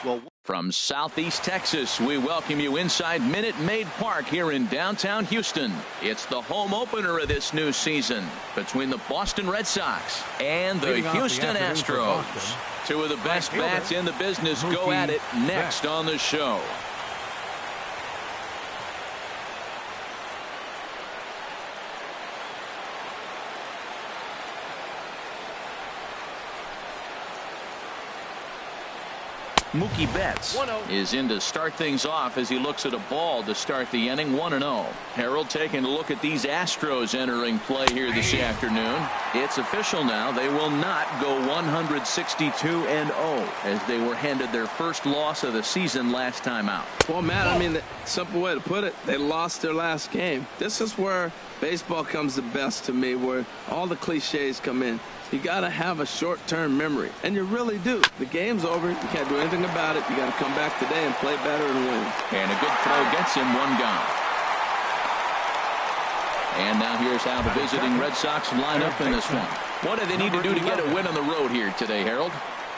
Well, from Southeast Texas, we welcome you inside Minute Maid Park here in downtown Houston. It's the home opener of this new season between the Boston Red Sox and the Houston Astros. Two of the best bats in the business go at it next on the show. Mookie Betts is in to start things off as he looks at a ball to start the inning. 1-0. Harold taking a look at these Astros entering play here this afternoon. It's official now. They will not go 162-0 as they were handed their first loss of the season last time out. Well, Matt, I mean, the simple way to put it, they lost their last game. This is where baseball comes the best to me, where all the cliches come in. You got to have a short-term memory, and you really do. The game's over. You can't do anything about it. You got to come back today and play better and win. And a good throw gets him one gone. And now here's how the visiting Red Sox line up in this one. What do they need to do to get a win on the road here today, Harold?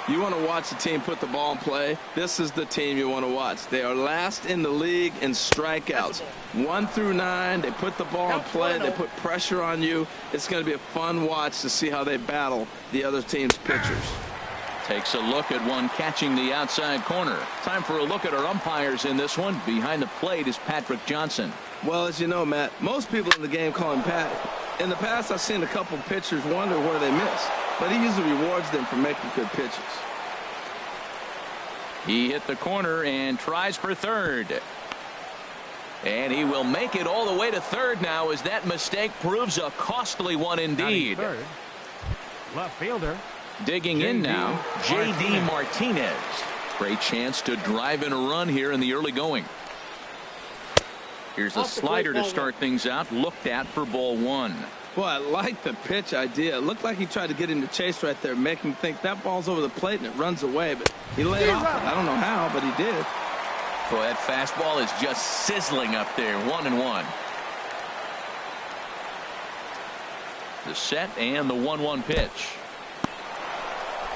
You want to watch the team put the ball in play. This is the team you want to watch. They are last in the league in strikeouts. 1 through 9. They put the ball in play. They put pressure on you. It's going to be a fun watch to see how they battle the other team's pitchers. Takes a look at one catching the outside corner. Time for a look at our umpires in this one. Behind the plate is Patrick Johnson. Well, as you know, Matt, most people in the game call him Patty. In the past, I've seen a couple pitchers wonder where they miss, but he usually rewards them for making good pitches. He hit the corner and tries for third. And he will make it all the way to third now as that mistake proves a costly one indeed. Left fielder. Digging in now, J.D. Martinez. Great chance to drive in a run here in the early going. Here's a slider to start things out, looked at for ball one. Boy, I like the pitch idea. It looked like he tried to get him to chase right there, make him think that ball's over the plate and it runs away, but he laid off it. I don't know how, but he did. Boy, that fastball is just sizzling up there. 1-1. The set and the 1-1 pitch.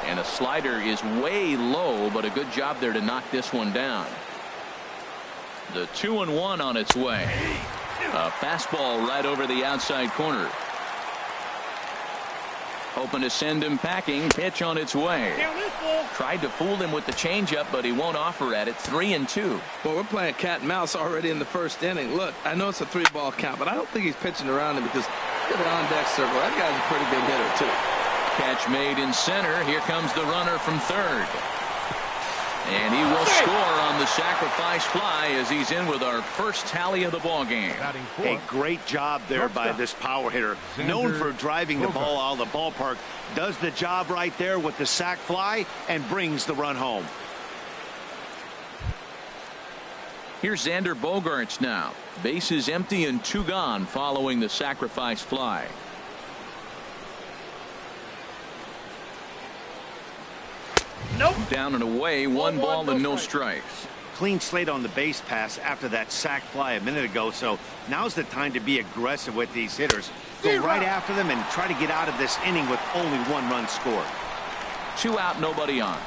And a slider is way low, but a good job there to knock this one down. The 2-1 on its way. A fastball right over the outside corner. Hoping to send him packing. Pitch on its way. Tried to fool him with the changeup, but he won't offer at it. 3-2. Well, we're playing cat and mouse already in the first inning. Look, I know it's a 3-ball count, but I don't think he's pitching around him because look at the on-deck circle. That guy's a pretty good hitter, too. Catch made in center. Here comes the runner from third. And he will score on the sacrifice fly as he's in with our first tally of the ball game. A great job there by this power hitter. Known for driving the ball out of the ballpark. Does the job right there with the sac fly and brings the run home. Here's Xander Bogaerts now. Bases empty and 2 gone following the sacrifice fly. Nope. Down and away, 1 ball and no strikes. Clean slate on the base pass after that sac fly a minute ago, so now's the time to be aggressive with these hitters. Go right after them and try to get out of this inning with only 1 run scored. 2 out, nobody on.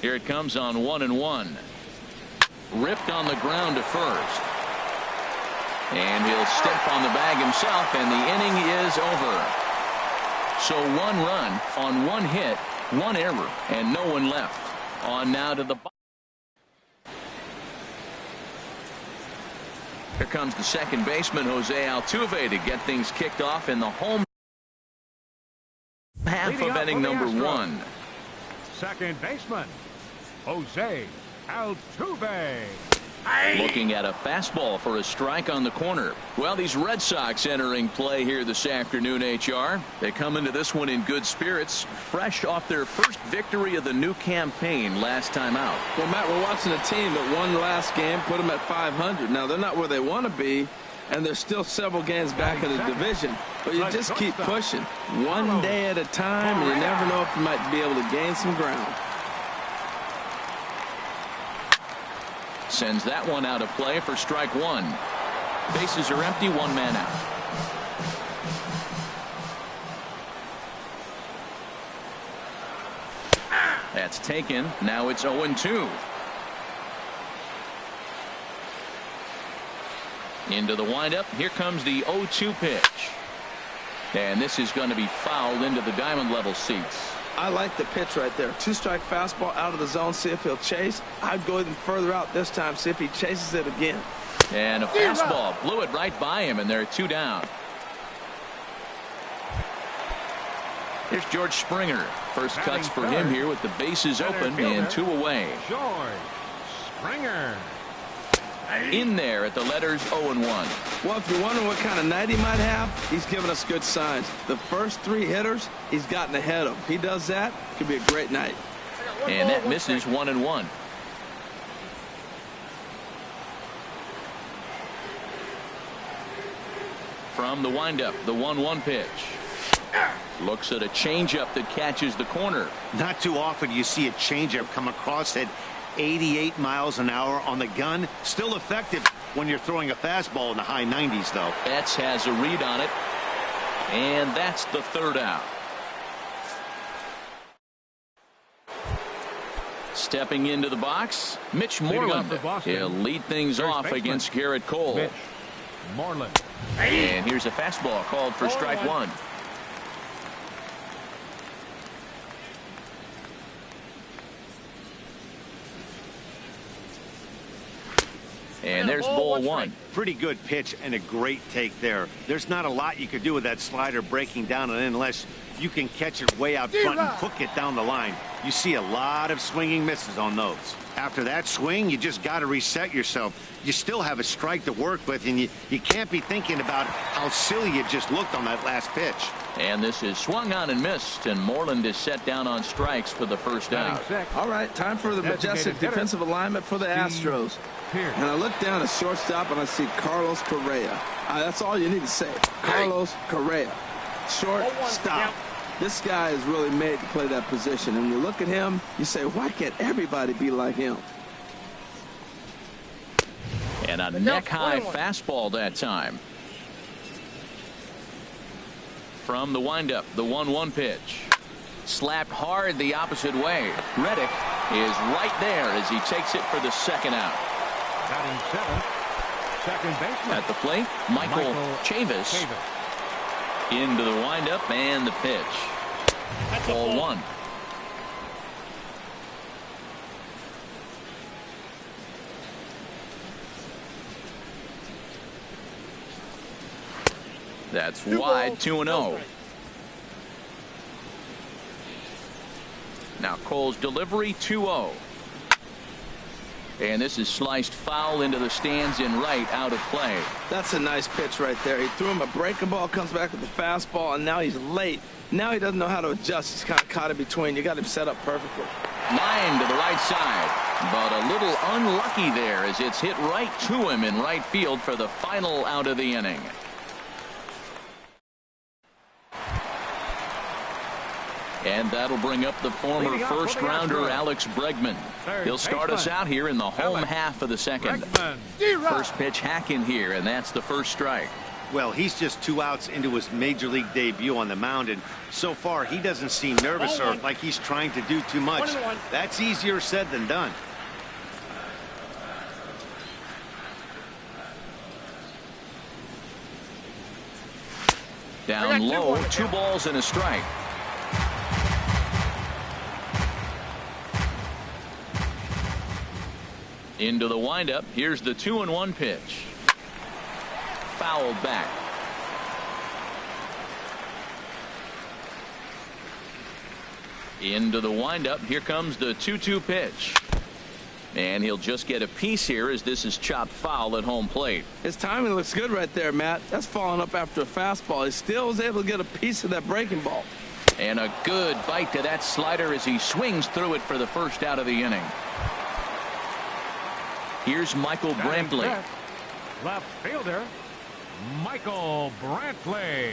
Here it comes on 1-1. Ripped on the ground to first. And he'll step on the bag himself, and the inning is over. So 1 run on 1 hit, 1 error, and no one left. On now to the bottom. Here comes the second baseman, Jose Altuve, to get things kicked off in the home half of inning number 1. second baseman, Jose Altuve. Looking at a fastball for a strike on the corner. Well, these Red Sox entering play here this afternoon, HR. They come into this one in good spirits, fresh off their first victory of the new campaign last time out. Well, Matt, we're watching a team that won last game, put them at 500. Now, they're not where they want to be, and they're still several games back in the division. But you just keep pushing one day at a time, and you never know if you might be able to gain some ground. Sends that one out of play for strike one. Bases are empty, one man out. That's taken. Now it's 0-2. Into the windup. Here comes the 0-2 pitch. And this is going to be fouled into the diamond level seats. I like the pitch right there. Two-strike fastball out of the zone, see if he'll chase. I'd go even further out this time, see if he chases it again. And a fastball blew it right by him, and they're two down. Here's George Springer. First cuts for him here with the bases open and two away. George Springer. In there at the letters 0-1. Well, if you're wondering what kind of night he might have, he's given us good signs. The first three hitters, he's gotten ahead of. If he does that, it could be a great night. And that misses 1-1. From the windup, the 1-1 pitch. Looks at a changeup that catches the corner. Not too often you see a changeup come across at 88 miles an hour on the gun. Still effective when you're throwing a fastball in the high 90s, though. Betts has a read on it. And that's the third out. Stepping into the box, Mitch Moreland. He'll lead things off against Garrett Cole. Mitch Moreland. And here's a fastball called for strike one. And there's ball one. Pretty good pitch and a great take there. There's not a lot you could do with that slider breaking down and in unless you can catch it way out front and hook it down the line. You see a lot of swinging misses on those. After that swing, you just got to reset yourself. You still have a strike to work with, and you can't be thinking about how silly you just looked on that last pitch. And this is swung on and missed, and Moreland is set down on strikes for the first out. All right, time for the majestic defensive alignment for the Astros. And I look down at shortstop and I see Carlos Correa. That's all you need to say. Carlos Correa. Shortstop. This guy is really made to play that position. And when you look at him, you say, why can't everybody be like him? And a neck-high fastball that time. From the windup, the 1-1 pitch. Slapped hard the opposite way. Reddick is right there as he takes it for the second out. Batting seventh, second baseman. At the plate, Michael Chavis. Into the windup and the pitch. Ball one. That's wide, 2-0. Now Cole's delivery, 2-0. And this is sliced foul into the stands in right, out of play. That's a nice pitch right there. He threw him a breaking ball, comes back with the fastball, and now he's late. Now he doesn't know how to adjust. He's kind of caught in between. You got him set up perfectly. Line to the right side, but a little unlucky there as it's hit right to him in right field for the final out of the inning. And that'll bring up the former first-rounder Alex Bregman. He'll start us out here in the home half of the second. First pitch hack in here, and that's the first strike. Well, he's just 2 outs into his major league debut on the mound, and so far he doesn't seem nervous or like he's trying to do too much. That's easier said than done. Down low, 2 balls and a strike. Into the windup. Here's the 2-1 pitch. Fouled back. Into the windup. Here comes the 2-2 pitch. And he'll just get a piece here as this is chopped foul at home plate. His timing looks good right there, Matt. That's falling up after a fastball. He still was able to get a piece of that breaking ball. And a good bite to that slider as he swings through it for the first out of the inning. Here's Michael Brantley. Left fielder, Michael Brantley.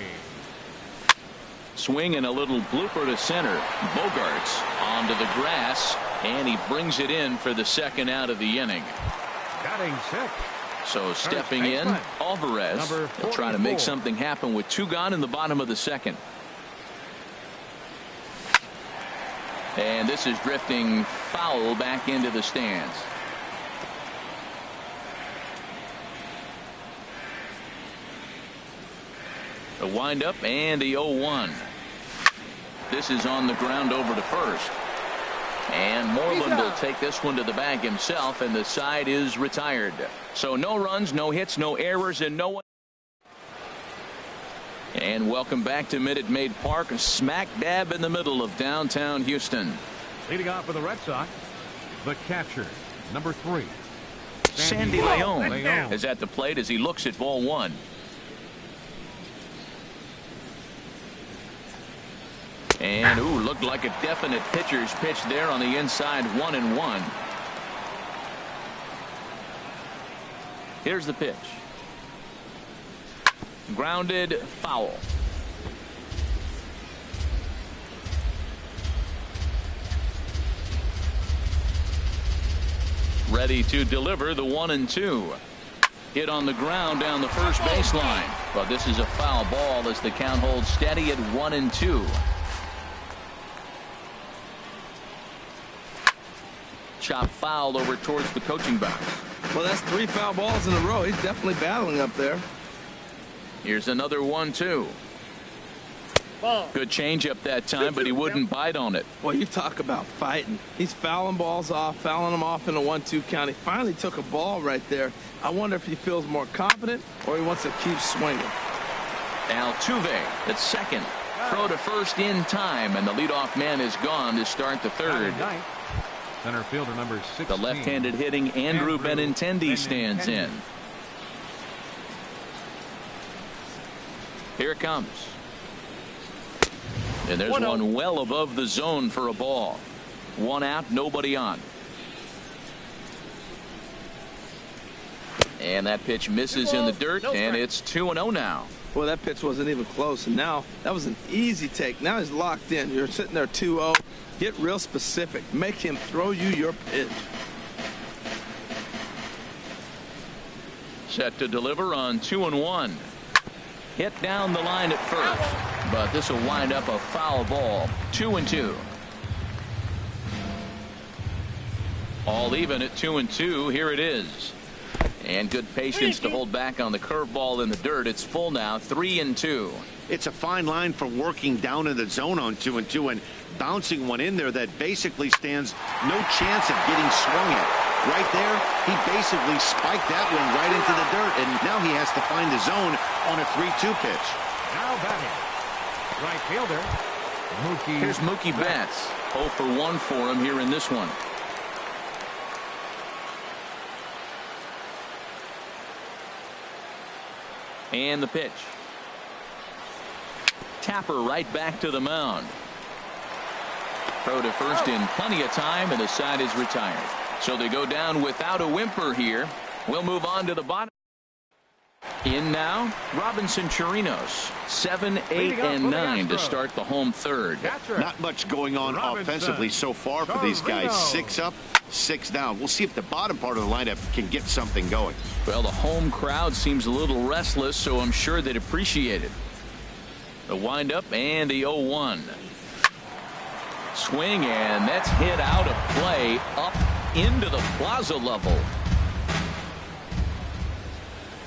Swing and a little blooper to center. Bogarts onto the grass, and he brings it in for the second out of the inning. Batting six. So stepping in, Alvarez. He'll try to make something happen with 2 gone in the bottom of the second. And this is drifting foul back into the stands. The windup and the 0-1. This is on the ground over to first. And Moreland will take this one to the bag himself, and the side is retired. So no runs, no hits, no errors, and no one. And welcome back to Minute Maid Park, smack dab in the middle of downtown Houston. Leading off for the Red Sox, the catcher, number 3. Sandy Leon is at the plate as he looks at ball 1. And looked like a definite pitcher's pitch there on the inside, 1-1. Here's the pitch. Grounded, foul. Ready to deliver the 1-2. Hit on the ground down the first baseline. But this is a foul ball as the count holds steady at 1-2. Chop foul over towards the coaching box. Well, that's 3 foul balls in a row. He's definitely battling up there. Here's another 1-2. Good changeup that time, but he wouldn't bite on it. Well, you talk about fighting. He's fouling balls off, fouling them off in a 1-2 count. He finally took a ball right there. I wonder if he feels more confident or he wants to keep swinging. Altuve at second. Throw to first in time, and the leadoff man is gone to start the third. Center fielder number 16. The left-handed hitting Andrew Benintendi stands in. Here it comes. And there's one well above the zone for a ball. 1 out, nobody on. And that pitch misses in the dirt, and it's 2-0 now. Well, that pitch wasn't even close, and now that was an easy take. Now he's locked in. You're sitting there 2-0. Get real specific. Make him throw you your pitch. Set to deliver on 2-1. Hit down the line at first, but this will wind up a foul ball. 2-2. All even at 2-2. Here it is. And good patience to hold back on the curveball in the dirt. It's full now, 3-2. It's a fine line for working down in the zone on 2-2 and bouncing one in there that basically stands no chance of getting swung at. Right there, he basically spiked that one right into the dirt, and now he has to find the zone on a 3-2 pitch. Now batting, right fielder, Mookie. Here's Mookie Betts. 0 for 1 for him here in this one. And the pitch. Tapper right back to the mound. Throw to first in plenty of time, and the side is retired. So they go down without a whimper here. We'll move on to the bottom. In now, Robinson Chirinos. 7, 8, and 9 to start the home third. Not much going on offensively so far for these guys. 6 up, 6 down. We'll see if the bottom part of the lineup can get something going. Well, the home crowd seems a little restless, so I'm sure they'd appreciate it. The windup and the 0-1. Swing, and that's hit out of play up into the plaza level.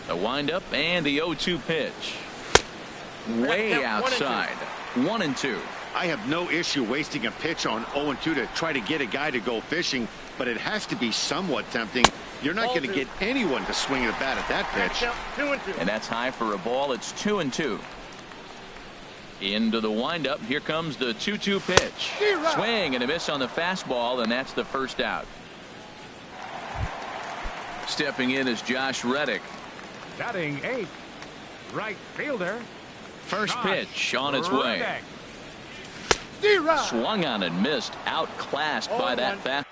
The windup and the 0-2 pitch. Way outside. 1-2. I have no issue wasting a pitch on 0-2 to try to get a guy to go fishing, but it has to be somewhat tempting. You're not going to get anyone to swing at a bat at that pitch. And that's high for a ball. It's 2-2. Into the windup. Here comes the 2-2 pitch. Swing and a miss on the fastball, and that's the first out. Stepping in is Josh Reddick. Batting 8th, right fielder. First pitch on its way. Swung on and missed. Outclassed by that fast.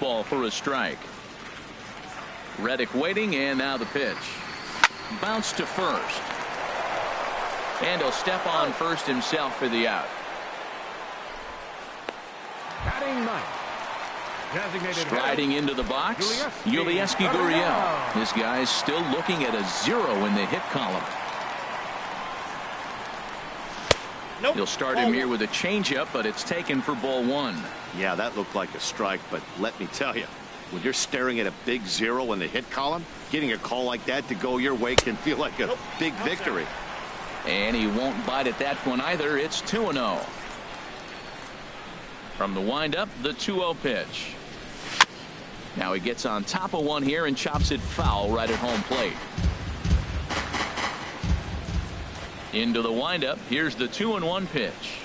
fastball for a strike. Reddick waiting, and now the pitch. Bounce to first. And he'll step on first himself for the out. Batting ninth. Designated Striding into the box, Yulieski Gurriel. This guy's still looking at a 0 in the hit column. Nope. He'll start him here with a changeup, but it's taken for ball 1. Yeah, that looked like a strike, but let me tell you, when you're staring at a big 0 in the hit column, getting a call like that to go your way can feel like a big victory. And he won't bite at that one either. It's 2-0. From the windup, the 2-0 pitch. Now he gets on top of one here and chops it foul right at home plate. Into the windup. Here's the 2-1 pitch.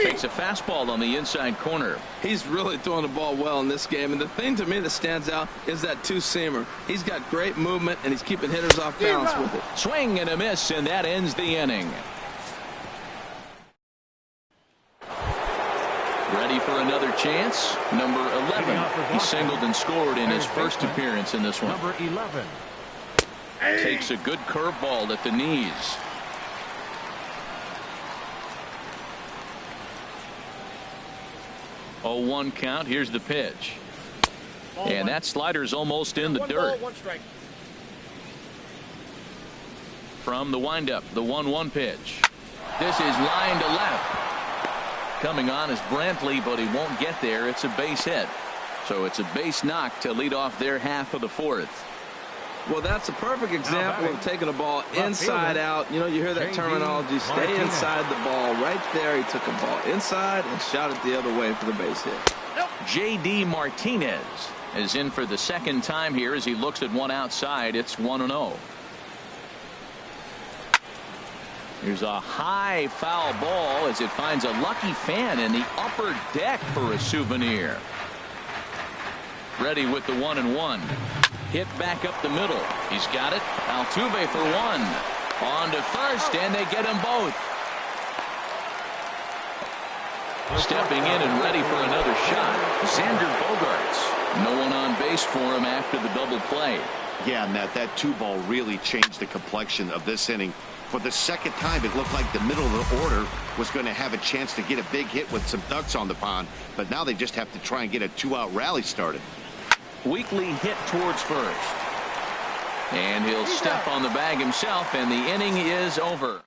Takes a fastball on the inside corner. He's really throwing the ball well in this game, and the thing to me that stands out is that two-seamer. He's got great movement, and he's keeping hitters off balance with it. Swing and a miss, and that ends the inning. Ready for another chance. Number 11. He singled and scored in his first appearance in this one. Number 11. Takes a good curveball at the knees. 0-1 count. Here's the pitch. And that slider's almost in the dirt. From the windup, the 1-1 pitch. This is line to left. Coming on is Brantley, but he won't get there. It's a base hit. So it's a base knock to lead off their half of the fourth. Well, that's a perfect example of taking a ball inside out. You know, you hear that terminology, stay inside the ball. Right there, he took a ball inside and shot it the other way for the base hit. J.D. Martinez is in for the second time here as he looks at one outside. It's 1-0. Here's a high foul ball as it finds a lucky fan in the upper deck for a souvenir. Ready with the 1-1. Hit back up the middle. He's got it. Altuve for one. On to first, and they get them both. Stepping in and ready for another shot. Xander Bogaerts. No one on base for him after the double play. Yeah, Matt, that 2-ball really changed the complexion of this inning. For the second time, it looked like the middle of the order was going to have a chance to get a big hit with some ducks on the pond, but now they just have to try and get a 2-out rally started. Weekly hit towards first. And he'll step on the bag himself, and the inning is over.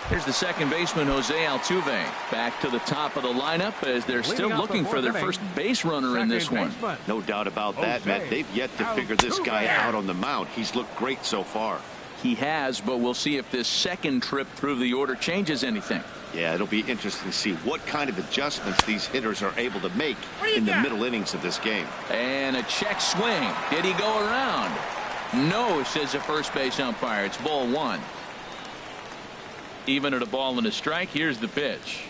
Here's the second baseman, Jose Altuve, back to the top of the lineup as they're still looking for their first base runner in this one. No doubt about that, Matt. They've yet to figure this guy out on the mound. He's looked great so far. He has, but we'll see if this second trip through the order changes anything. Yeah, it'll be interesting to see what kind of adjustments these hitters are able to make in the middle innings of this game. And a check swing. Did he go around? No, says the first base umpire. It's ball 1. Even at a ball and a strike, here's the pitch.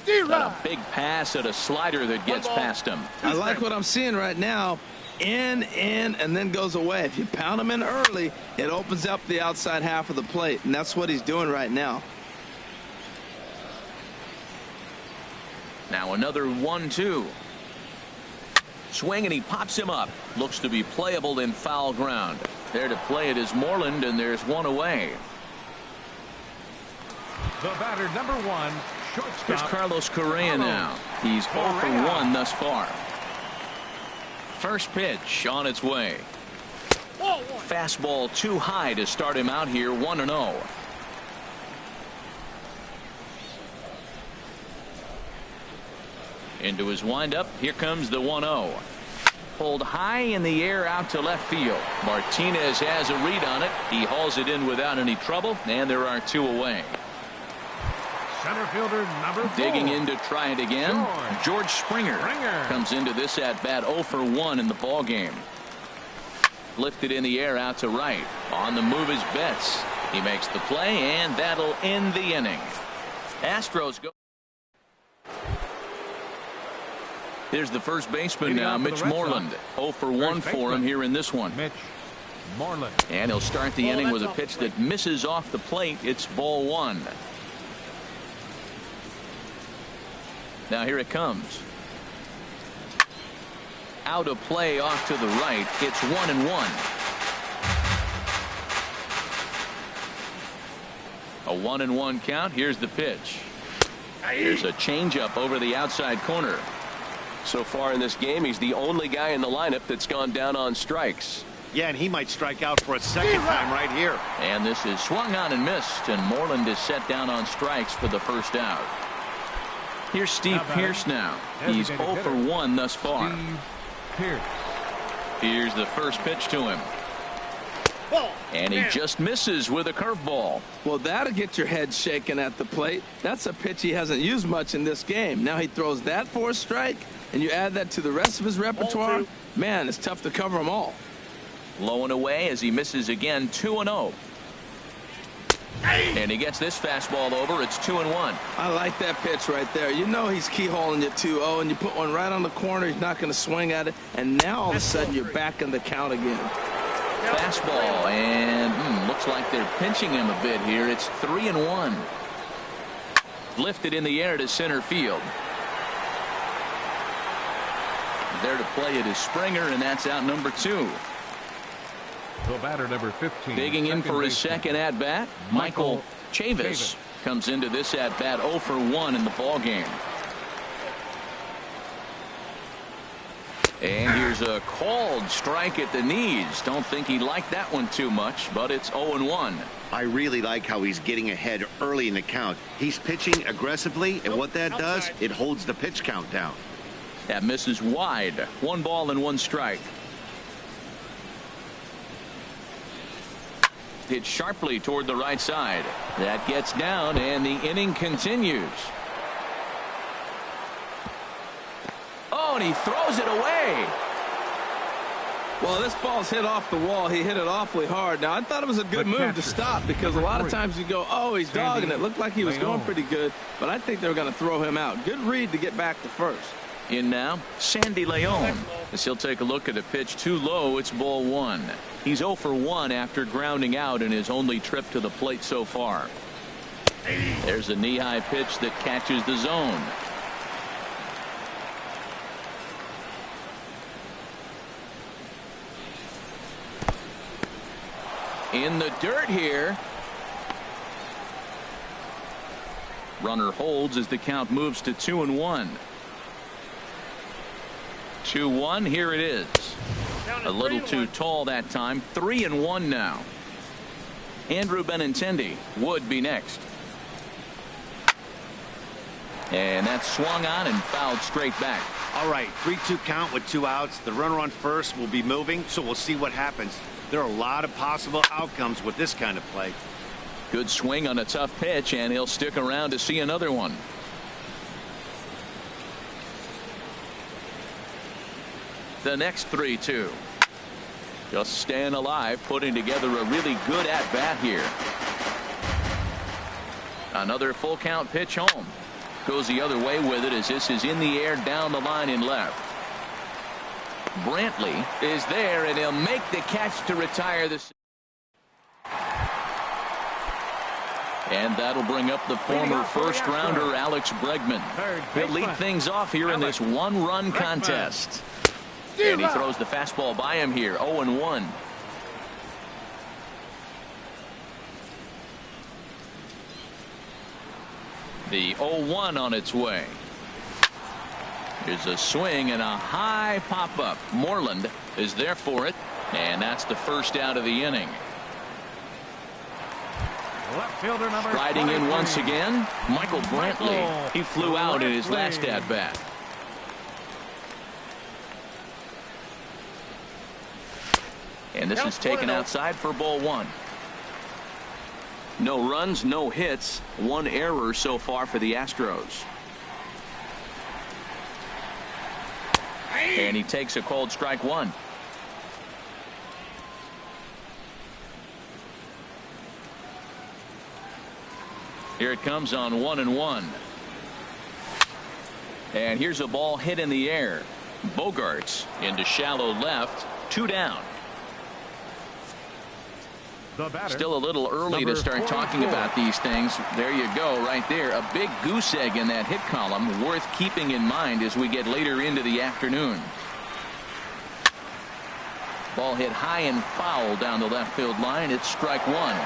Got a big pass at a slider that gets past him. I like what I'm seeing right now. In, and then goes away. If you pound him in early, it opens up the outside half of the plate, and that's what he's doing right now. Now another 1-2. Swing, and he pops him up. Looks to be playable in foul ground. There to play it is Moreland, and there's one away. The batter, number 1, shortstop. Here's Carlos Correa now. He's 0 for 1 thus far. First pitch on its way. Fastball too high to start him out here. 1-0. Into his windup. Here comes the 1-0. Pulled high in the air out to left field. Martinez has a read on it. He hauls it in without any trouble, and there are 2 away. Center fielder number 4. Digging in to try it again. George Springer comes into this at bat 0 for 1 in the ball game. Lifted in the air out to right. On the move is Betts. He makes the play, and that'll end the inning. Astros go. Here's the first baseman now, Mitch Moreland. 0 for 1 for him here in this one. Mitch Moreland. And he'll start the inning with a pitch that misses off the plate. It's ball 1. Now here it comes. out of play off to the right. It's 1-1. A 1-1 count. Here's the pitch. Here's a changeup over the outside corner. So far in this game, he's the only guy in the lineup that's gone down on strikes. Yeah, and he might strike out for a second time right here. And this is swung on and missed, and Moreland is set down on strikes for the first out. Here's Steve Pearce now. He's 0 for 1 thus far. Steve Pearce. Here's the first pitch to him. And he just misses with a curveball. Well, that'll get your head shaken at the plate. That's a pitch he hasn't used much in this game. Now he throws that for a strike, and you add that to the rest of his repertoire. Man, it's tough to cover them all. Low and away as he misses again. 2-0. And he gets this fastball over. It's 2-1. I like that pitch right there. You know he's keyholing you 2-0, and you put one right on the corner. He's not going to swing at it. And now all of a sudden you're back in the count again. Fastball, and looks like they're pinching him a bit here. It's 3-1. Lifted in the air to center field. There to play it is Springer, and that's out number 2. The batter, number 15. Digging in for his second at bat, Michael Chavis comes into this at bat 0 for 1 in the ball game. And here's a called strike at the knees. Don't think he liked that one too much, but it's 0-1. I really like how he's getting ahead early in the count. He's pitching aggressively, and what that does, it holds the pitch count down. That misses wide. 1 ball and 1 strike. Hit sharply toward the right side. That gets down, and the inning continues. Oh, and he throws it away. Well, this ball's hit off the wall. He hit it awfully hard. Now, I thought it was a good move to stop, because a lot of times you go, oh, he's dogging it. Looked like he was going pretty good, but I think they were going to throw him out. Good read to get back to first. In now, Sandy Leon. As he'll take a look at a pitch too low, it's ball 1. He's 0 for 1 after grounding out in his only trip to the plate so far. There's a knee-high pitch that catches the zone. In the dirt here. Runner holds as the count moves to 2-1. 2-1. Here it is. A little too tall that time. 3-1 now. Andrew Benintendi would be next. And that's swung on and fouled straight back. All right, 3-2 count with 2 outs. The runner on first will be moving, so we'll see what happens. There are a lot of possible outcomes with this kind of play. Good swing on a tough pitch, and he'll stick around to see another one. The next 3-2. Just staying alive, putting together a really good at-bat here. Another full count pitch home. Goes the other way with it as this is in the air down the line in left. Brantley is there, and he'll make the catch to retire this. And that'll bring up the former first-rounder Alex Bregman. He'll lead things off here in this one-run contest. And he throws the fastball by him here. 0-1. The 0-1 on its way. Here's a swing and a high pop-up. Moreland is there for it, and that's the first out of the inning. Left fielder number Riding in once again, Michael Brantley. He flew out in his last at-bat. And this is taken outside for ball 1. No runs, no hits, 1 error so far for the Astros. And he takes a called strike 1. Here it comes on 1-1. And here's a ball hit in the air. Bogarts into shallow left. 2 down. Still a little early to start talking about these things. There you go, right there. A big goose egg in that hit column, worth keeping in mind as we get later into the afternoon. Ball hit high and foul down the left field line. It's strike one.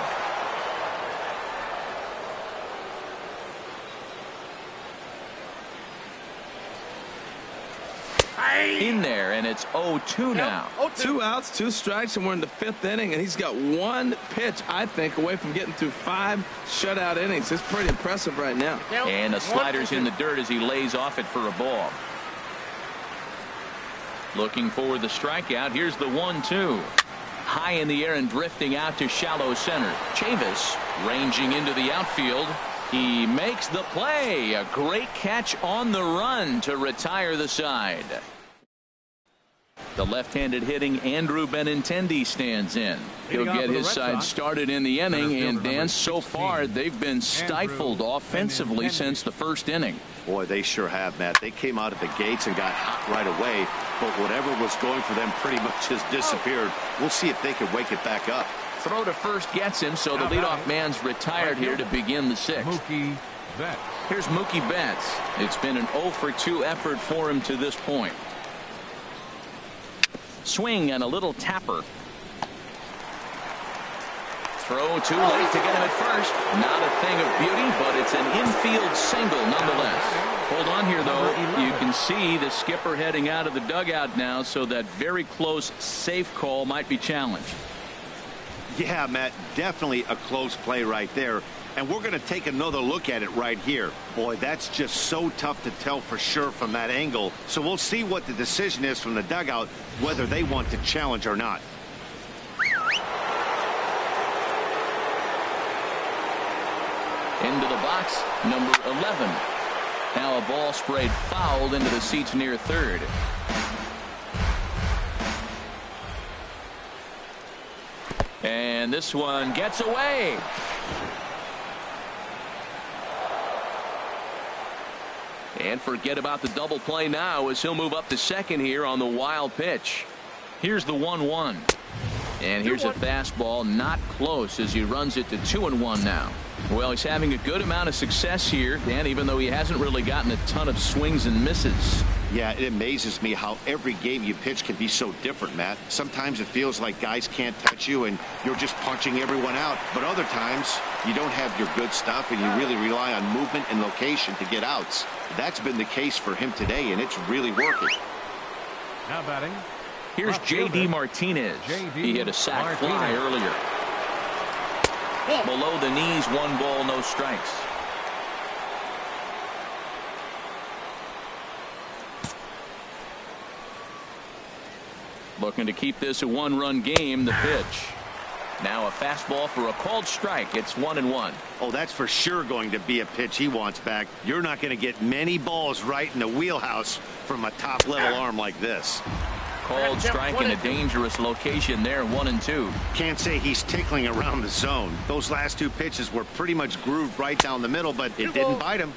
In there, and it's 0-2 now. 2 outs, 2 strikes, and we're in the 5th inning, and he's got 1 pitch, I think, away from getting through 5 shutout innings. It's pretty impressive right now. And the slider's in the dirt as he lays off it for a ball. Looking for the strikeout. Here's the 1-2. High in the air and drifting out to shallow center. Chavis ranging into the outfield. He makes the play. A great catch on the run to retire the side. The left-handed hitting Andrew Benintendi stands in. He'll get his side started in the inning, and Dan, so far they've been stifled offensively since the first inning. Boy, they sure have, Matt. They came out of the gates and got hot right away, but whatever was going for them pretty much has disappeared. We'll see if they can wake it back up. Throw to first gets him, so the leadoff man's retired here to begin the 6th. Mookie Betts. Here's Mookie Betts. It's been an 0-for-2 effort for him to this point. Swing and a little tapper. Throw too late to get him at first. Not a thing of beauty, but it's an infield single nonetheless. Hold on here, though. You can see the skipper heading out of the dugout now, so that very close safe call might be challenged. Yeah, Matt, definitely a close play right there. And we're going to take another look at it right here. Boy, that's just so tough to tell for sure from that angle. So we'll see what the decision is from the dugout, whether they want to challenge or not. Into the box, number 11. Now a ball sprayed foul into the seats near third. And this one gets away. And forget about the double play now as he'll move up to second here on the wild pitch. Here's the 1-1. And here's a fastball not close as he runs it to 2-1 now. Well, he's having a good amount of success here, Dan, even though he hasn't really gotten a ton of swings and misses. Yeah, it amazes me how every game you pitch can be so different, Matt. Sometimes it feels like guys can't touch you and you're just punching everyone out. But other times you don't have your good stuff and you really rely on movement and location to get outs. That's been the case for him today, and it's really working. Now batting. Here's J.D. Martinez. He hit a sac fly earlier. Below the knees, 1 ball, no strikes. Looking to keep this a 1-run game. The pitch. Now a fastball for a called strike. It's 1-1. Oh, that's for sure going to be a pitch he wants back. You're not going to get many balls right in the wheelhouse from a top-level arm like this. Called strike in a dangerous location there, 1-2. Can't say he's tickling around the zone. Those last 2 pitches were pretty much grooved right down the middle, but it didn't bite him.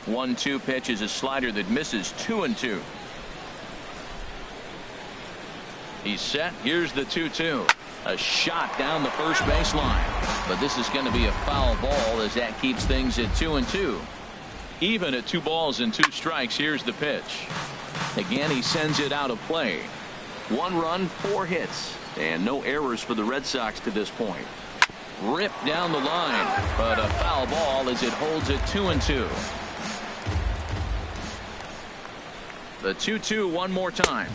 1-2 pitch is a slider that misses, 2-2. He's set. Here's the 2-2. A shot down the first baseline. But this is going to be a foul ball as that keeps things at 2-2. Even at 2 balls and 2 strikes, here's the pitch. Again, he sends it out of play. 1 run, 4 hits, and no errors for the Red Sox to this point. Ripped down the line, but a foul ball as it holds it 2-2. The 2-2 one more time.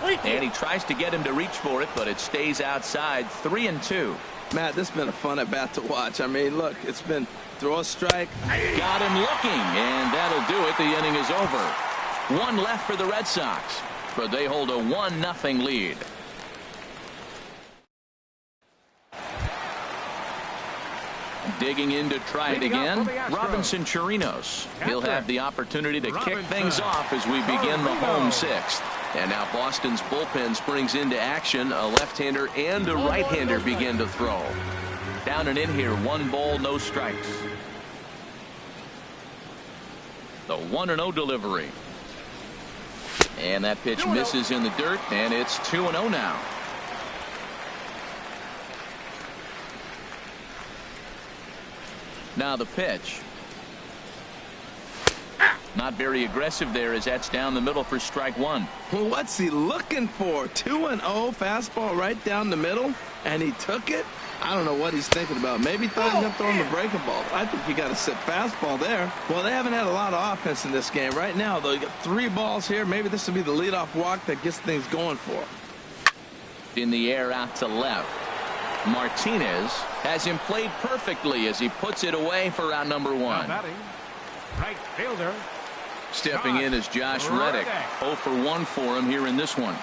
And he tries to get him to reach for it, but it stays outside. 3-2. Matt, this has been a fun at bat to watch. I mean, look, it's been throw a strike. Got him looking, and that'll do it. The inning is over. 1 left for the Red Sox, but they hold a 1-0 lead. Digging in to try it again, Robinson Chirinos. He'll have the opportunity to kick things off as we begin the home 6th. And now Boston's bullpen springs into action. A left-hander and a right-hander begin to throw. Down and in here, 1 ball, no strikes. The 1-0 delivery. And that pitch misses in the dirt, and it's 2-0 now. Now the pitch. Not very aggressive there as that's down the middle for strike one. What's he looking for? 2-0 fastball right down the middle, and he took it? I don't know what he's thinking about. Maybe he thought he was going to throw him the breaking ball. I think you got to sit fastball there. Well, they haven't had a lot of offense in this game. Right now, though, you got 3 balls here. Maybe this will be the leadoff walk that gets things going for him. In the air out to left. Martinez has him played perfectly as he puts it away for out number 1. Right fielder. Stepping in is Josh Reddick. 0 for 1 for him here in this one.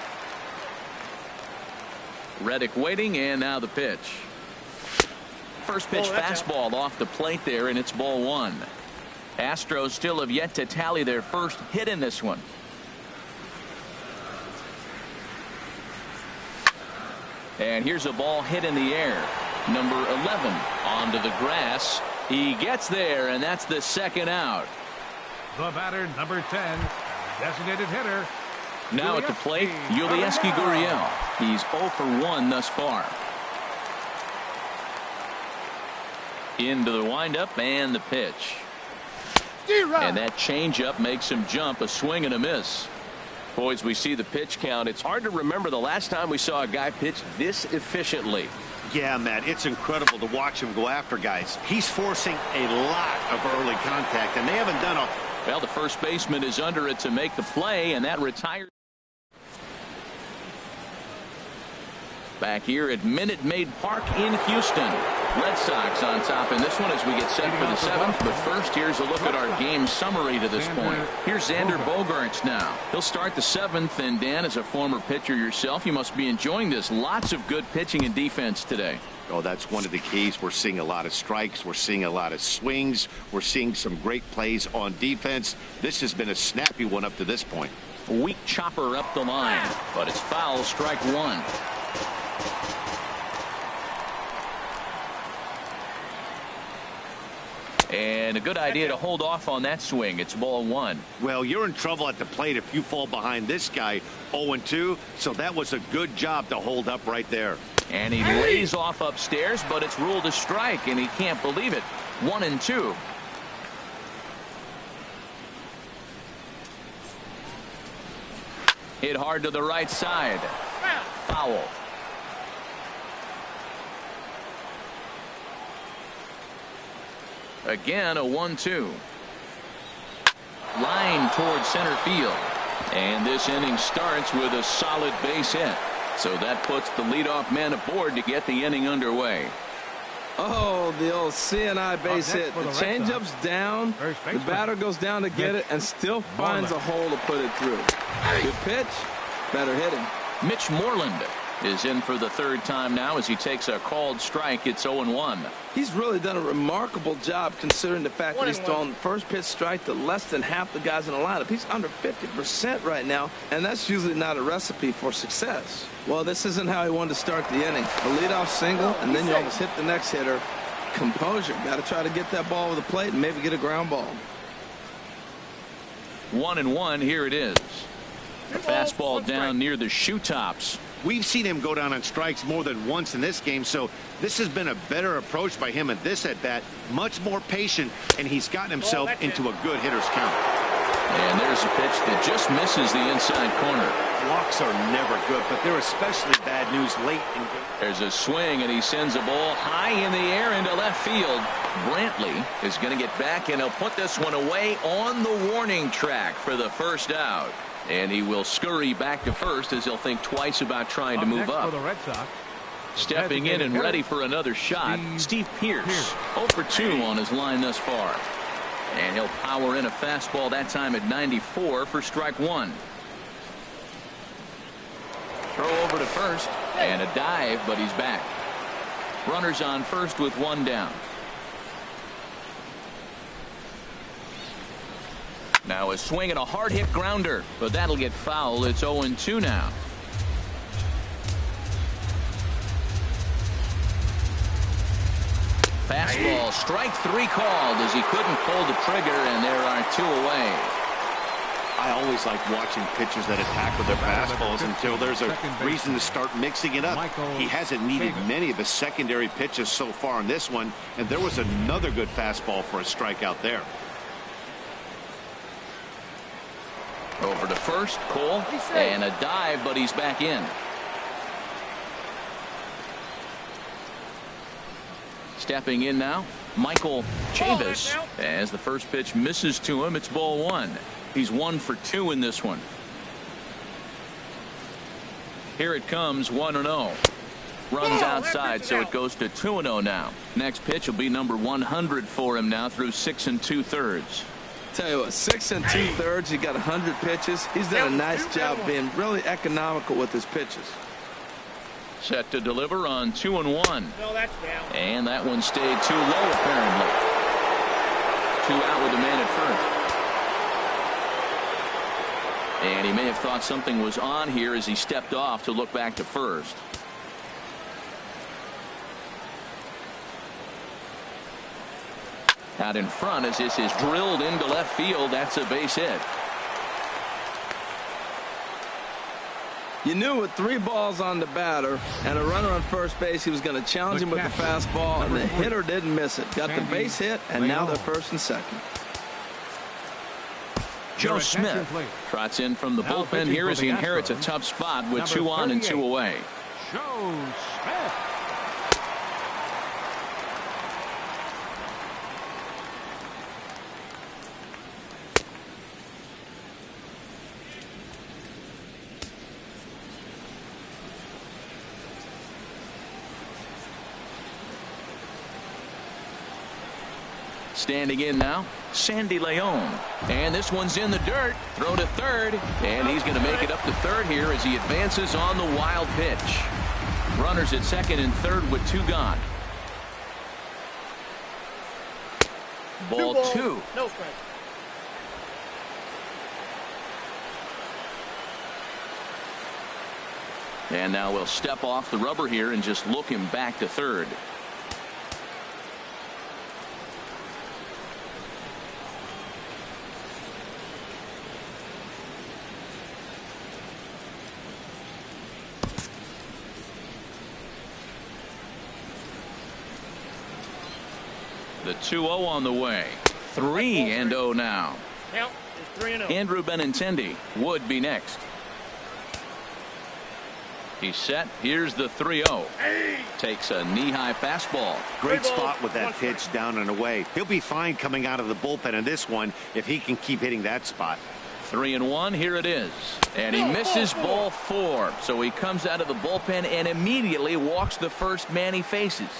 Reddick waiting, and now the pitch. First pitch fastball off the plate there, and it's ball 1. Astros still have yet to tally their first hit in this one. And here's a ball hit in the air. Number 11 onto the grass. He gets there, and that's the second out. The batter, number 10, designated hitter. Now at the plate, Yulieski Gurriel. He's 0 for 1 thus far. Into the windup and the pitch. And that changeup makes him jump. A swing and a miss. Boys, we see the pitch count. It's hard to remember the last time we saw a guy pitch this efficiently. Yeah, Matt, it's incredible to watch him go after guys. He's forcing a lot of early contact, and they haven't done a... Well, the first baseman is under it to make the play, and that retires. Back here at Minute Maid Park in Houston. Red Sox on top in this one as we get set for the 7th. But first, here's a look at our game summary to this point. Here's Xander Bogaerts now. He'll start the 7th, and Dan, as a former pitcher yourself, you must be enjoying this. Lots of good pitching and defense today. Oh, that's one of the keys. We're seeing a lot of strikes. We're seeing a lot of swings. We're seeing some great plays on defense. This has been a snappy one up to this point. Weak chopper up the line, but it's foul, strike 1. And a good idea to hold off on that swing. It's ball 1. Well, you're in trouble at the plate if you fall behind this guy 0-2, so that was a good job to hold up right there. And he lays off upstairs, but it's ruled a strike, and he can't believe it. 1-2. Hit hard to the right side. Foul. Again, a 1-2. Line towards center field. And this inning starts with a solid base hit. So that puts the leadoff man aboard to get the inning underway. Oh, the old CNI base hit. The changeup's down. The batter goes down to get it and still finds a hole to put it through. Good pitch. Better hitting. Mitch Moreland is in for the 3rd time now as he takes a called strike. It's 0-1. He's really done a remarkable job considering the fact that he's thrown the first pitch strike to less than half the guys in the lineup. He's under 50% right now, and that's usually not a recipe for success. Well, this isn't how he wanted to start the inning. A leadoff single, and then you almost hit the next hitter. Composure. Got to try to get that ball over the plate and maybe get a ground ball. 1-1. Here it is. A fastball down near the shoe tops. We've seen him go down on strikes more than once in this game, so this has been a better approach by him at this at-bat. Much more patient, and he's gotten himself into a good hitter's count. And there's a pitch that just misses the inside corner. Walks are never good, but they're especially bad news late in game. There's a swing, and he sends a ball high in the air into left field. Brantley is going to get back, and he'll put this one away on the warning track for the first out. And he will scurry back to first as he'll think twice about trying to move up. For the Red Sox, stepping in and ready for another shot, Steve Pearce. 0 for 2 on his line thus far. And he'll power in a fastball that time at 94 for strike 1. Throw over to first and a dive, but he's back. Runners on first with 1 down. Now a swing and a hard hit grounder, but that'll get foul. It's 0-2 now. Fastball, strike 3 called as he couldn't pull the trigger, and there are 2 away. I always like watching pitchers that attack with their fastballs until there's a reason to start mixing it up. He hasn't needed many of his secondary pitches so far in this one, and there was another good fastball for a strikeout there. Over to first, Cole, and a dive, but he's back in. Stepping in now, Michael Chavis, as the first pitch misses to him. It's ball one. He's 1 for 2 in this one. Here it comes, 1-0. Runs outside, so it goes to 2-0 now. Next pitch will be number 100 for him now through 6 2/3. Tell you what, 6 2/3. He got 100 pitches. He's done a nice job being really economical with his pitches. Set to deliver on 2-1. No, that's down. And that one stayed too low, apparently. 2 out with the man at first. And he may have thought something was on here as he stepped off to look back to first. Out in front as this is drilled into left field. That's a base hit. You knew with 3 balls on the batter and a runner on first base, he was going to challenge him with the fastball, and the hitter didn't miss it. Got the base hit, and now they're first and second. Joe Smith trots in from the bullpen here as he inherits a tough spot with 2 on and 2 away. Joe Smith. Standing in now, Sandy Leon. And this one's in the dirt. Throw to third. And he's going to make it up to third here as he advances on the wild pitch. Runners at second and third with 2 gone. Ball 2. No strike. And now we'll step off the rubber here and just look him back to third. The 2-0 on the way. 3-0 now. Count is 3-0. Andrew Benintendi would be next. He's set. Here's the 3-0. Takes a knee-high fastball. Great spot with that pitch down and away. He'll be fine coming out of the bullpen in this one if he can keep hitting that spot. 3-1. Here it is. And he misses ball 4. So he comes out of the bullpen and immediately walks the first man he faces.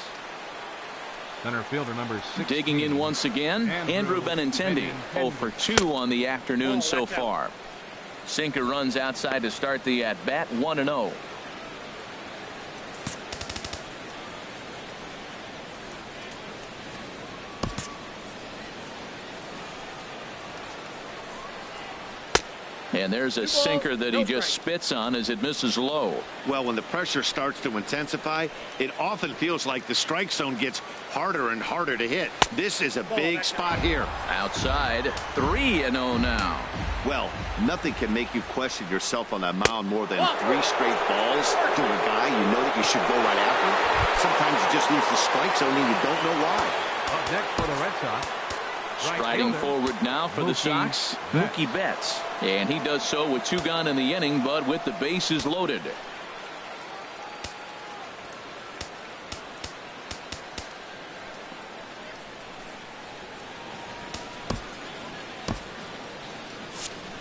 Center fielder number 6. Digging in once again, Andrew Benintendi. 0 for 2 on the afternoon so far. Sinker runs outside to start the at-bat. 1-0. And there's a sinker that he just spits on as it misses low. Well, when the pressure starts to intensify, it often feels like the strike zone gets harder and harder to hit. This is a big spot here. Outside, 3-0 now. Well, nothing can make you question yourself on that mound more than 3 straight balls to a guy you know that you should go right after. Sometimes you just lose the strike zone and you don't know why. Up next for the Red Sox. Striding forward now for the Sox, Mookie Betts. And he does so with 2 gone in the inning, but with the bases loaded.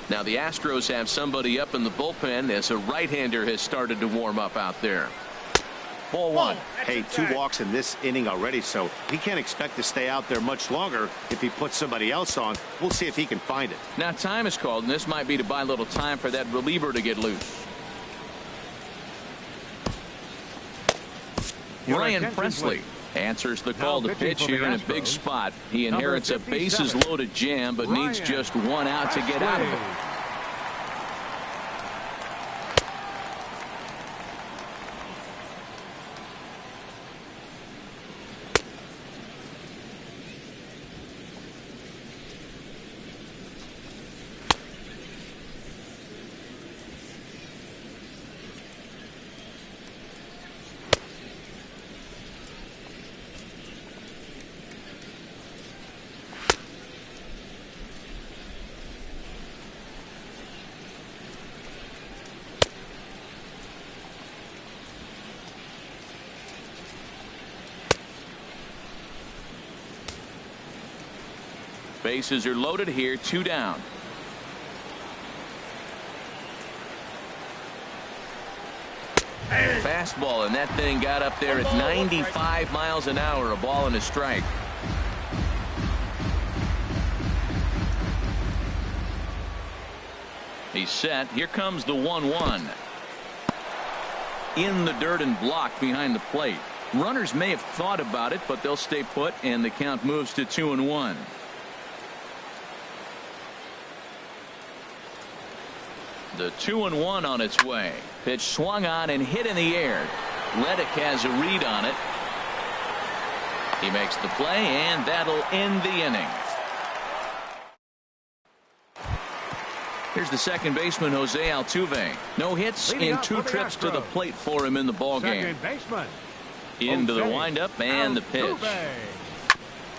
Now the Astros have somebody up in the bullpen as a right-hander has started to warm up out there. Ball 1. Hey, 2 walks in this inning already, so he can't expect to stay out there much longer if he puts somebody else on. We'll see if he can find it. Now time is called, and this might be to buy a little time for that reliever to get loose. Ryan Presley answers the call to pitch here in a big spot. He inherits a bases loaded jam, but needs just 1 out to get out of it. Bases are loaded here, 2 down. Fastball, and that thing got up there at 95 miles an hour, a ball and a strike. He's set. Here comes the 1-1. In the dirt and blocked behind the plate. Runners may have thought about it, but they'll stay put, and the count moves to 2-1. The 2-1 on its way. Pitch swung on and hit in the air. Reddick has a read on it. He makes the play, and that'll end the inning. Here's the second baseman, Jose Altuve. No hits and 2 trips to the plate for him in the ballgame. Second baseman. Into the windup and the pitch.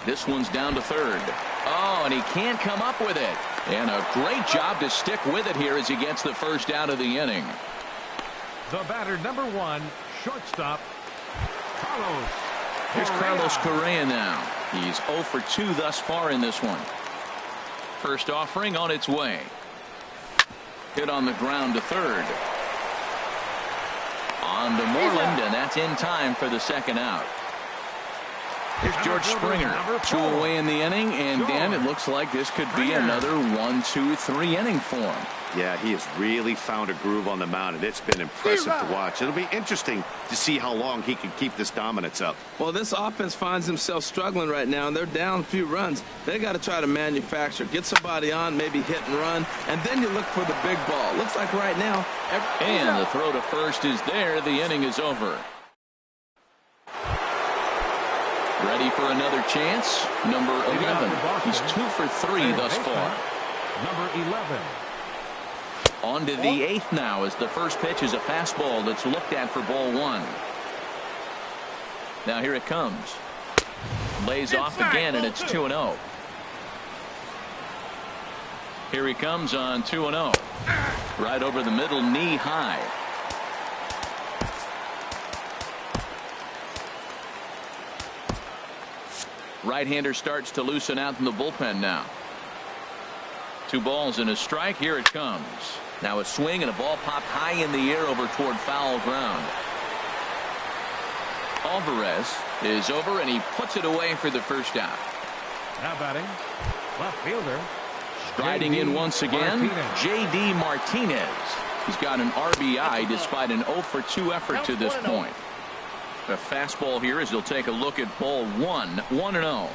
This one's down to third. Oh, and he can't come up with it. And a great job to stick with it here as he gets the first out of the inning. The batter, number 1, shortstop, Carlos. Here's Carlos Correa now. He's 0 for 2 thus far in this one. First offering on its way. Hit on the ground to third. On to Moreland, and that's in time for the second out. Here's George Springer. 2 away in the inning, and Dan, it looks like this could be another 1-2-3 inning for him. Yeah, he has really found a groove on the mound, and it's been impressive to watch. It'll be interesting to see how long he can keep this dominance up. Well, this offense finds themselves struggling right now, and they're down a few runs. They got to try to manufacture, get somebody on, maybe hit and run, and then you look for the big ball. Looks like right now. And the throw to first is there. The inning is over. Ready for another chance. Number 11. He's 2 for 3 thus far. Number 11. On to the 8th now as the first pitch is a fastball that's looked at for ball 1. Now here it comes. Lays off again, and it's 2-0. Here he comes on 2-0. Right over the middle, knee high. Right-hander starts to loosen out in the bullpen now. 2 balls and a strike. Here it comes. Now a swing and a ball popped high in the air over toward foul ground. Alvarez is over, and he puts it away for the first out. Now batting, left fielder. Striding in once again, J.D. Martinez. He's got an RBI despite an 0 for 2 effort to this point. A fastball here as he'll take a look at ball 1. 1-0.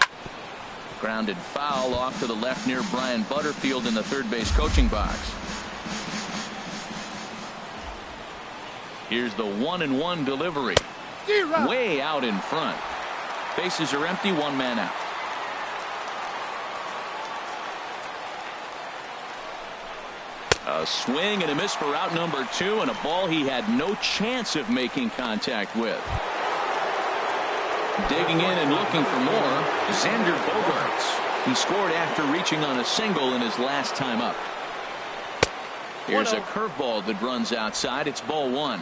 Grounded foul off to the left near Brian Butterfield in the third base coaching box. Here's the 1-1 delivery. Way out in front. Bases are empty, 1 man out. A swing and a miss for out number 2, and a ball he had no chance of making contact with. Digging in and looking for more, Xander Bogaerts. He scored after reaching on a single in his last time up. Here's a curveball that runs outside. It's ball 1.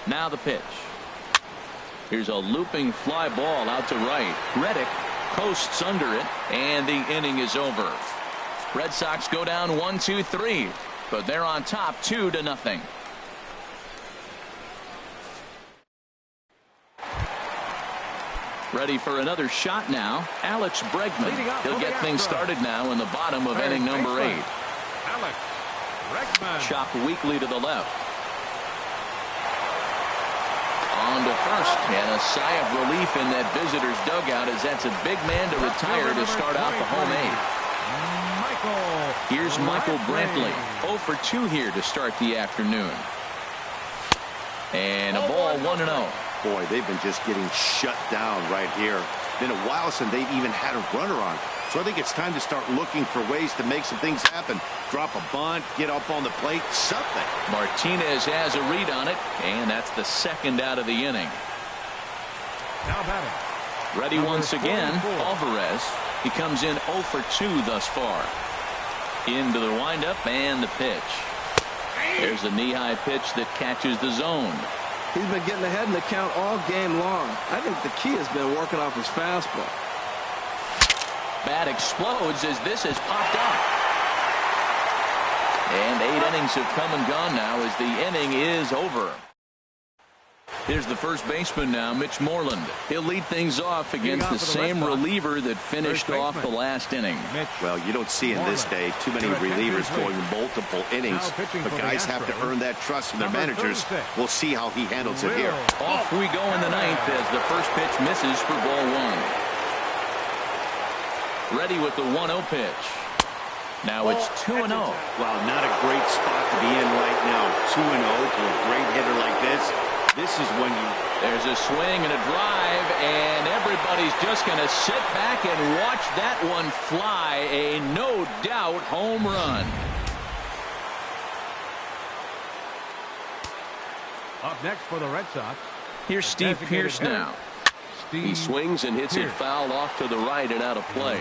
Now the pitch. Here's a looping fly ball out to right. Reddick posts under it, and the inning is over. Red Sox go down 1-2-3, but they're on top 2-0. Ready for another shot now. Alex Bregman. He'll get things started now in the bottom of inning number 8. Alex Bregman. Chopped weakly to the left. On to first, and a sigh of relief in that visitor's dugout as that's a big man to retire to start out the home 8. Here's Michael Brantley. 0 for 2 here to start the afternoon. And a ball 1-0. Boy, they've been just getting shut down right here. Been a while since they've even had a runner on. So I think it's time to start looking for ways to make some things happen. Drop a bunt, get up on the plate, something. Martinez has a read on it, and that's the second out of the inning. Now batting. Ready once again, Alvarez. He comes in 0 for 2 thus far. Into the windup and the pitch. There's a knee-high pitch that catches the zone. He's been getting ahead in the count all game long. I think the key has been working off his fastball. bat explodes as this has popped up. And 8 innings have come and gone now as the inning is over. Here's the first baseman now, Mitch Moreland. He'll lead things off against the same reliever that finished off the last inning. Well, you don't see in this day too many relievers going multiple innings, but guys have to earn that trust from their managers. We'll see how he handles it here. Off we go in the ninth as the first pitch misses for ball 1. Ready with the 1-0 pitch. Now it's 2-0. Well, not a great spot to be in right now. 2-0 to a great hitter like this. This is when there's a swing and a drive, and everybody's just going to sit back and watch that one fly. A no-doubt home run. Up next for the Red Sox. Here's Steve Pearce now. He swings and hits it foul off to the right and out of play.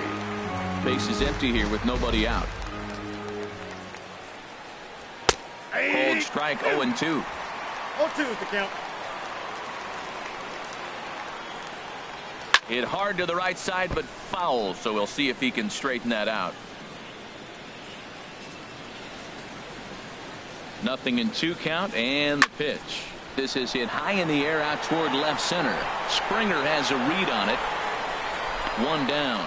Base is empty here with nobody out. Called strike 0-2. 0-2 is the count. Hit hard to the right side, but foul, so we'll see if he can straighten that out. 0-2 count, and the pitch. This is hit high in the air out toward left center. Springer has a read on it. 1 down.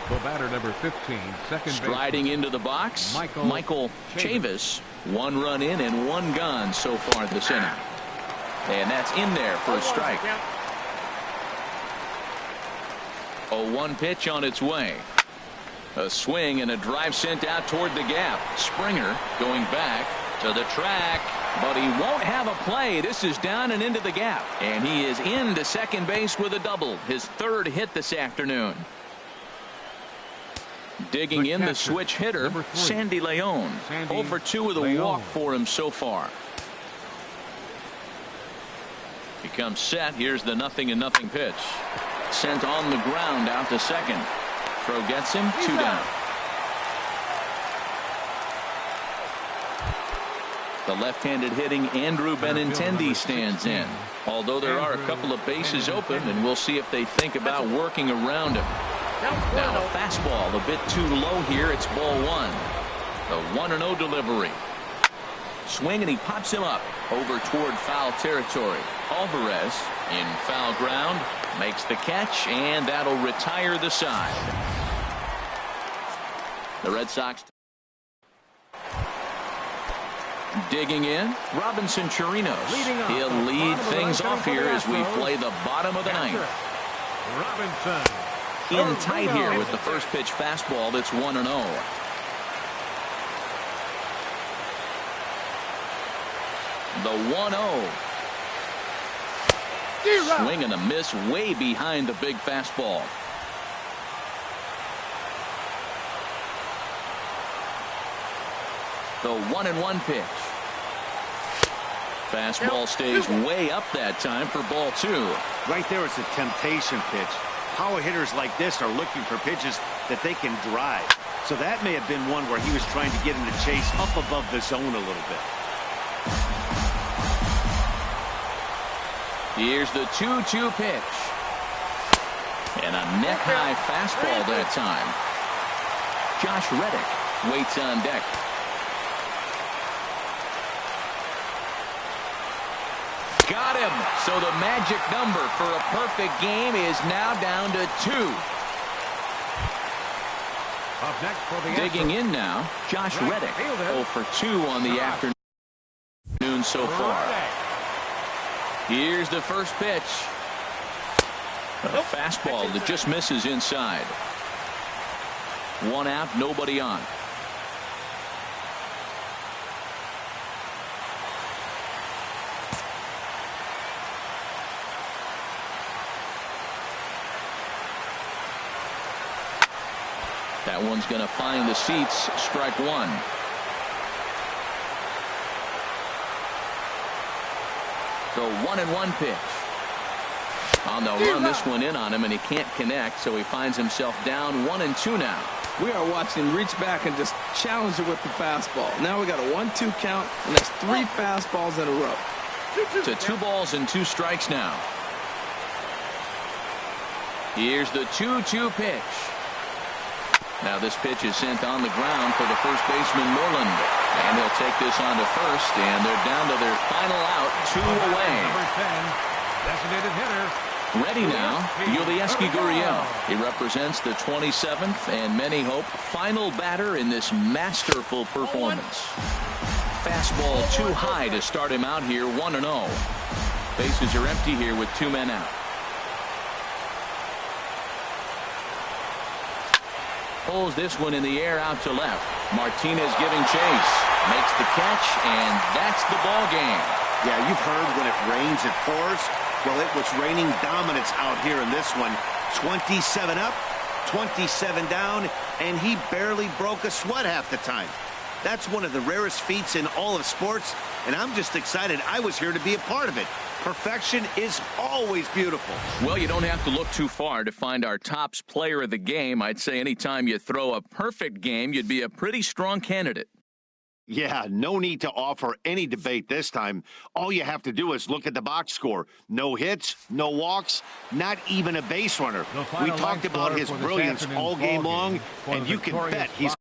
The batter, number 15, second Striding into the box, Michael Chavis. 1 run in and 1 gone so far this inning. And that's in there for a strike. 0-1 pitch on its way. A swing and a drive sent out toward the gap. Springer going back to the track, but he won't have a play. This is down and into the gap. And he is into second base with a double. His 3rd hit this afternoon. Digging in the switch hitter, Sandy Leon. 0 for 2 with a walk for him so far. Becomes set. Here's the 0-0 pitch. Sent on the ground out to second. Throw gets him. 2 down. The left-handed hitting Andrew Benintendi stands in. Although there are a couple of bases open, and we'll see if they think about working around him. Now a fastball a bit too low here. It's ball 1. The 1-0 delivery. Swing and he pops him up over toward foul territory. Alvarez in foul ground makes the catch, and that'll retire the side. The Red Sox digging in. Robinson Chirinos. He'll lead things off here as we play the bottom of the 9th. Robinson. In tight here with the first pitch fastball that's 1-0. The 1-0. Swing and a miss way behind the big fastball. The 1-1 pitch. Fastball stays way up that time for ball 2. Right there, it's a temptation pitch. Power hitters like this are looking for pitches that they can drive. So that may have been one where he was trying to get him to chase up above the zone a little bit. Here's the 2-2 pitch. And a neck-high fastball that time. Josh Reddick waits on deck. Got him. So the magic number for a perfect game is now down to 2. Up next for the digging in now, Josh Reddick. 0 for 2 on the afternoon so far. Here's the first pitch. A fastball that just misses inside. 1 out, nobody on. That one's going to find the seats. Strike 1. The 1-1 pitch. On the run, this one in on him, and he can't connect, so he finds himself down 1-2 now. We are watching him reach back and just challenge it with the fastball. Now we got a 1-2 count, and that's 3 fastballs in a row. To 2 balls and 2 strikes now. Here's the 2-2 pitch. Now this pitch is sent on the ground for the first baseman, Moreland. And he'll take this on to first, and they're down to their final out, 2 away. Number 10, designated hitter. Ready now, Yulieski Gurriel. He represents the 27th and many hope final batter in this masterful performance. Fastball too high to start him out here, 1-0. Bases are empty here with 2 men out. Pulls this one in the air out to left. Martinez giving chase. Makes the catch, and that's the ball game. Yeah, you've heard when it rains, it pours. Well, it was raining dominance out here in this one. 27 up, 27 down, and he barely broke a sweat half the time. That's one of the rarest feats in all of sports, and I'm just excited I was here to be a part of it. Perfection is always beautiful. Well, you don't have to look too far to find our tops player of the game. I'd say anytime you throw a perfect game, you'd be a pretty strong candidate. Yeah, no need to offer any debate this time. All you have to do is look at the box score. No hits, no walks, not even a base runner. We talked about his brilliance all game long, and you can bet he's